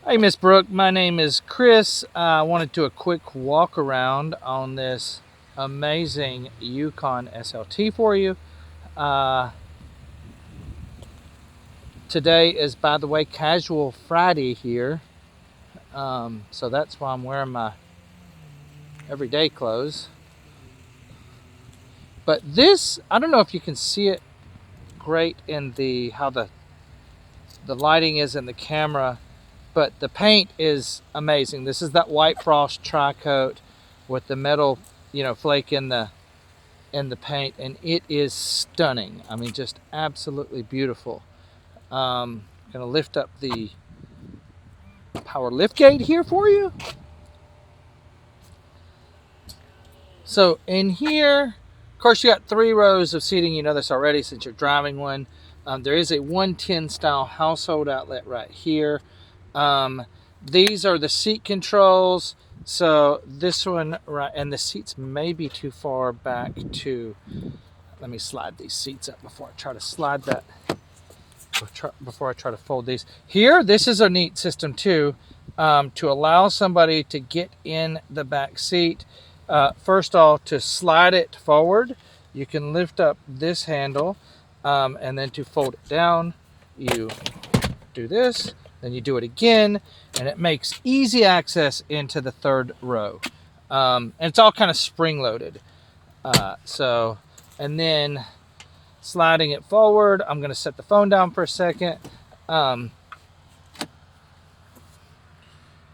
Hey, Miss Brooke. My name is Chris. I wanted to do a quick walk around on this amazing Yukon SLT for you. Uh, Today is, by the way, Casual Friday here. So that's why I'm wearing my everyday clothes. But this, I don't know if you can see it great in the how the lighting is in the camera, but the paint is amazing. This is that white frost tri-coat with the metal, flake in the paint, and it is stunning. I mean, just absolutely beautiful. Gonna lift up the power lift gate here for you. So in here, of course, you got 3 rows of seating. You know this already since you're driving one. There is a 110 style household outlet right here. Um, these are the seat controls. So this one, right, and the seats may be too far back to. Let me slide these seats up before I try to slide that. Before I try to fold these. Here, this is a neat system too, to allow somebody to get in the back seat. First off, to slide it forward, you can lift up this handle, and then to fold it down, you do this, then you do it again, and it makes easy access into the 3rd row. And it's all kind of spring-loaded. And then sliding it forward, I'm going to set the phone down for a second. There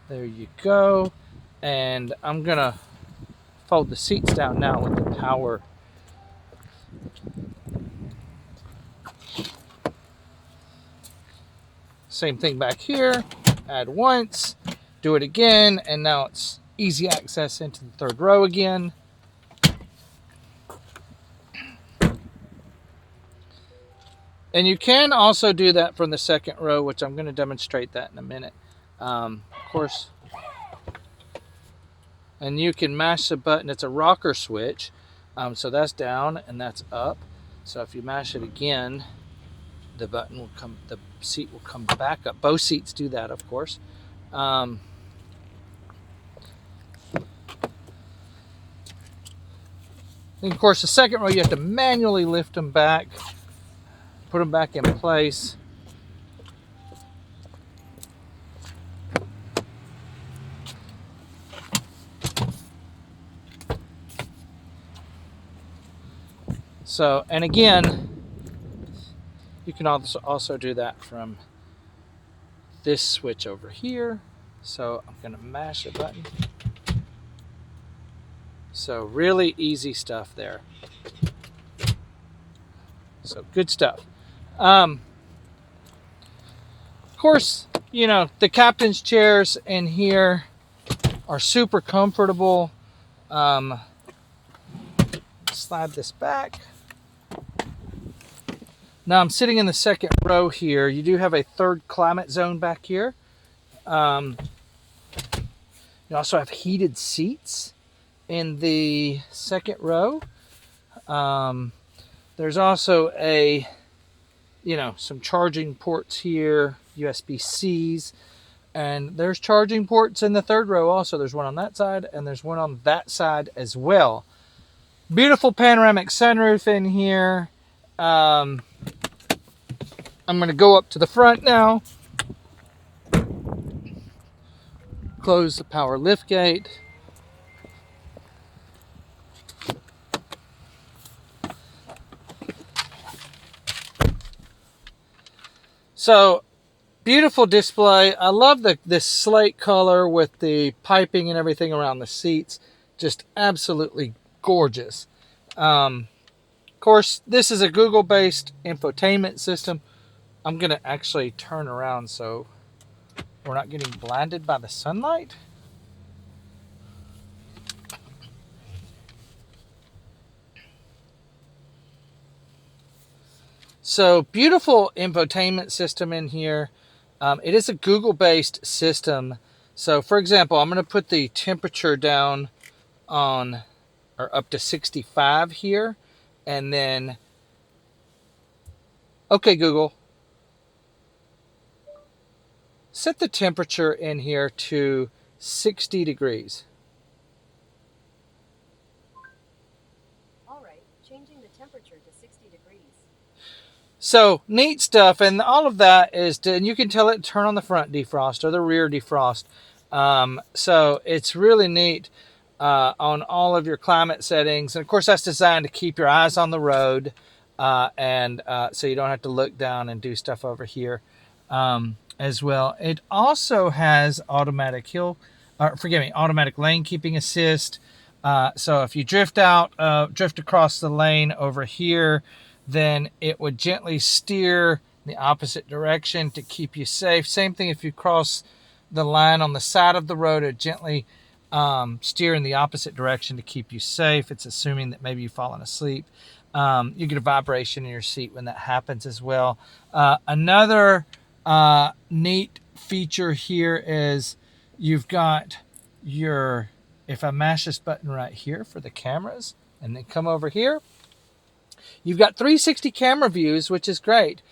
you go. And I'm going to fold the seats down now with the power. Same thing back here. Add once, do it again, and now it's easy access into the 3rd row again. And you can also do that from the 2nd row, which I'm going to demonstrate that in a minute. Of course. And you can mash the button. It's a rocker switch. So that's down and that's up. So if you mash it again, the seat will come back up. Both seats do that, of course. And of course, the 2nd row, you have to manually lift them back, put them back in place. So, and again, you can also do that from this switch over here. So I'm going to mash the button. So really easy stuff there. So good stuff. Of course, the captain's chairs in here are super comfortable. Slide this back. Now I'm sitting in the 2nd row here. You do have a 3rd climate zone back here. You also have heated seats in the 2nd row. There's also some charging ports here, USB-Cs, and there's charging ports in the 3rd row also. There's one on that side, and there's one on that side as well. Beautiful panoramic sunroof in here. I'm going to go up to the front now. Close the power lift gate. So, beautiful display. I love this slate color with the piping and everything around the seats. Just absolutely gorgeous. Of course, this is a Google-based infotainment system. I'm going to actually turn around so we're not getting blinded by the sunlight. So beautiful infotainment system in here. It is a Google-based system. So for example, I'm going to put the temperature down on or up to 65 here. And then, okay, Google, set the temperature in here to 60 degrees. All right, changing the temperature to 60 degrees. So neat stuff, and all of that and you can tell it to turn on the front defrost or the rear defrost. So it's really neat on all of your climate settings, and of course that's designed to keep your eyes on the road, and so you don't have to look down and do stuff over here as well. It also has automatic lane keeping assist. So if you drift across the lane over here, then it would gently steer the opposite direction to keep you safe. Same thing if you cross the line on the side of the road, it gently steer in the opposite direction to keep you safe. It's assuming that maybe you've fallen asleep. You get a vibration in your seat when that happens as well. Another neat feature here is you've got if I mash this button right here for the cameras and then come over here, you've got 360 camera views, which is great.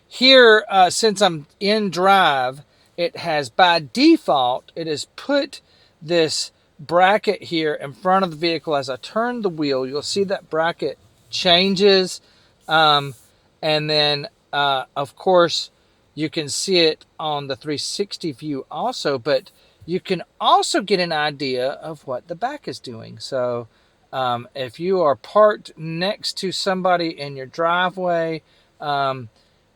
Here, since I'm in drive, it has by default, it has put this bracket here in front of the vehicle. As I turn the wheel, you'll see that bracket changes. And then, of course, you can see it on the 360 view also, but you can also get an idea of what the back is doing. So if you are parked next to somebody in your driveway,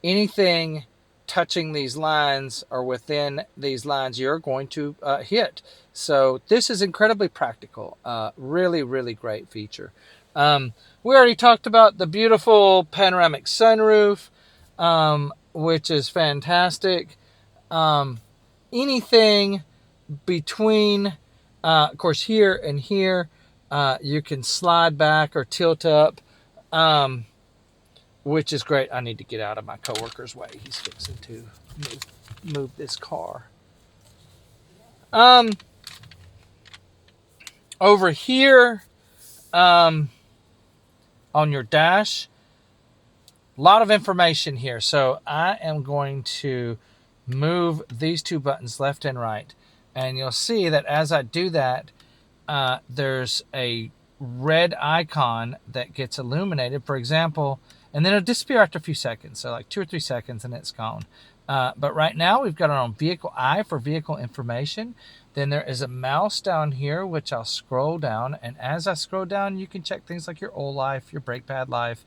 anything touching these lines or within these lines, you're going to hit. So this is incredibly practical. Really, really great feature. We already talked about the beautiful panoramic sunroof, which is fantastic. Anything between, of course, here and here, you can slide back or tilt up, which is great. I need to get out of my coworker's way. He's fixing to move this car. Over here, on your dash, a lot of information here. So I am going to move these two buttons left and right. And you'll see that as I do that, there's a red icon that gets illuminated, for example, and then it'll disappear after a few seconds. So like 2 or 3 seconds and it's gone. But right now we've got it on vehicle I for vehicle information. Then there is a mouse down here, which I'll scroll down. And as I scroll down, you can check things like your oil life, your brake pad life,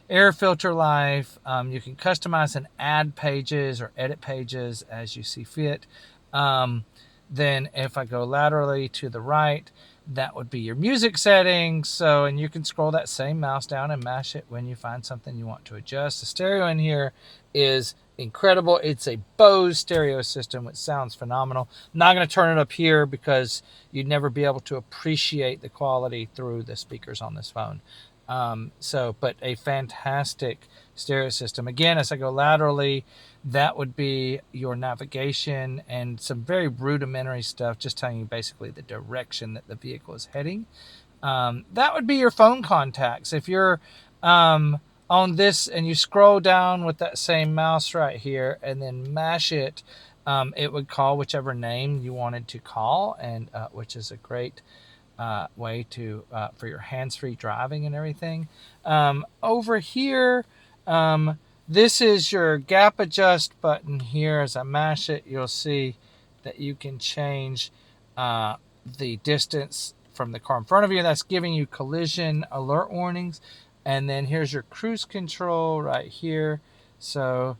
air filter life. You can customize and add pages or edit pages as you see fit. Then if I go laterally to the right, that would be your music settings. So, and you can scroll that same mouse down and mash it when you find something you want to adjust. The stereo in here is incredible. It's a Bose stereo system, which sounds phenomenal. I'm not going to turn it up here because you'd never be able to appreciate the quality through the speakers on this phone. But a fantastic stereo system. Again, as I go laterally, that would be your navigation and some very rudimentary stuff, just telling you basically the direction that the vehicle is heading. That would be your phone contacts. If you're on this and you scroll down with that same mouse right here and then mash it, it would call whichever name you wanted to call, and which is a great way to for your hands-free driving and everything. Over here, this is your gap adjust button here. As I mash it, you'll see that you can change the distance from the car in front of you. That's giving you collision alert warnings. And then here's your cruise control right here. So,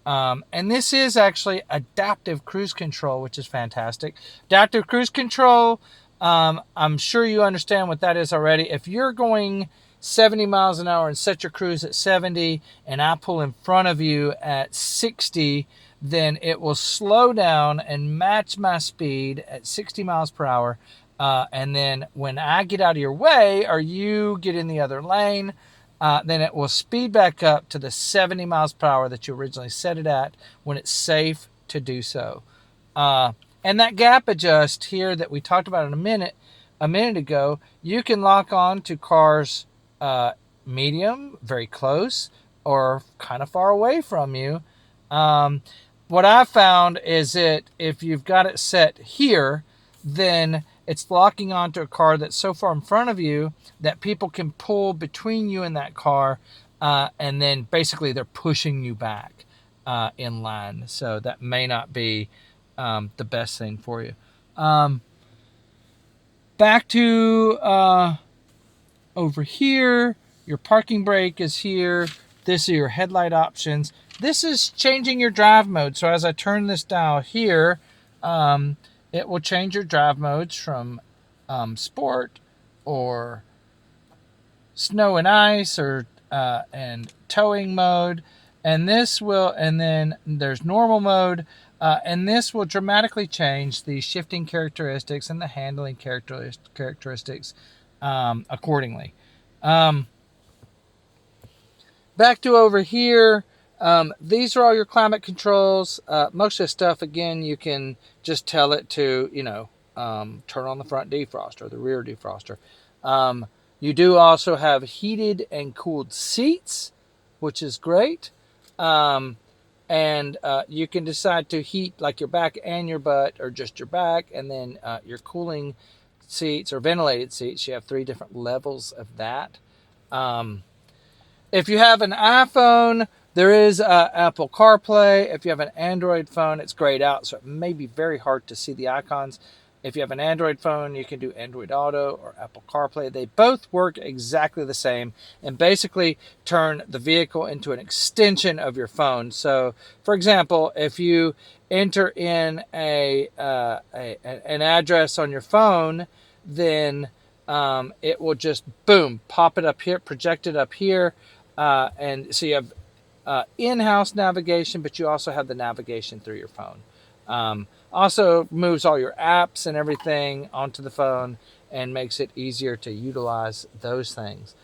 and this is actually adaptive cruise control, which is fantastic. Adaptive cruise control, I'm sure you understand what that is already. If you're going 70 miles an hour and set your cruise at 70 and I pull in front of you at 60, then it will slow down and match my speed at 60 miles per hour. And then when I get out of your way or you get in the other lane, then it will speed back up to the 70 miles per hour that you originally set it at when it's safe to do so. And that gap adjust here that we talked about in a minute ago, you can lock on to cars medium, very close, or kind of far away from you. what I found is that if you've got it set here, then it's locking onto a car that's so far in front of you that people can pull between you and that car, and then basically they're pushing you back in line. So that may not be the best thing for you. Back to over here, your parking brake is here. This are your headlight options. This is changing your drive mode. So as I turn this dial here, it will change your drive modes from sport or snow and ice or and towing mode. And then there's normal mode. And this will dramatically change the shifting characteristics and the handling characteristics accordingly. Back to over here. These are all your climate controls. Most of the stuff, again, you can just tell it to, turn on the front defroster or the rear defroster. You do also have heated and cooled seats, which is great. And you can decide to heat like your back and your butt or just your back, and then your cooling seats or ventilated seats. You have 3 different levels of that. If you have an iPhone, there is Apple CarPlay. If you have an Android phone, it's grayed out, so it may be very hard to see the icons. If you have an Android phone, you can do Android Auto or Apple CarPlay. They both work exactly the same and basically turn the vehicle into an extension of your phone. So, for example, if you enter in an address on your phone, then it will just, boom, pop it up here, project it up here. And so you have in-house navigation, but you also have the navigation through your phone. Also moves all your apps and everything onto the phone and makes it easier to utilize those things.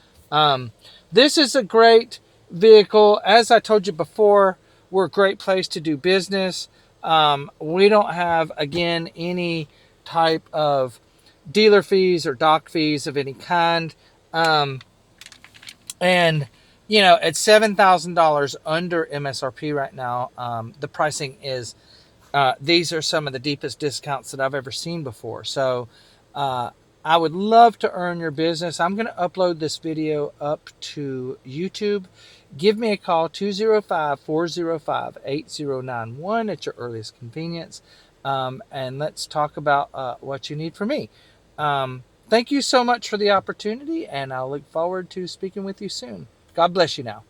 This is a great vehicle. As I told you before, we're a great place to do business. We don't have, again, any type of dealer fees or dock fees of any kind. And it's $7,000 under MSRP right now. The pricing is, these are some of the deepest discounts that I've ever seen before. So I would love to earn your business. I'm going to upload this video up to YouTube. Give me a call, 205-405-8091 at your earliest convenience. And let's talk about what you need from me. Thank you so much for the opportunity, and I'll look forward to speaking with you soon. God bless you now.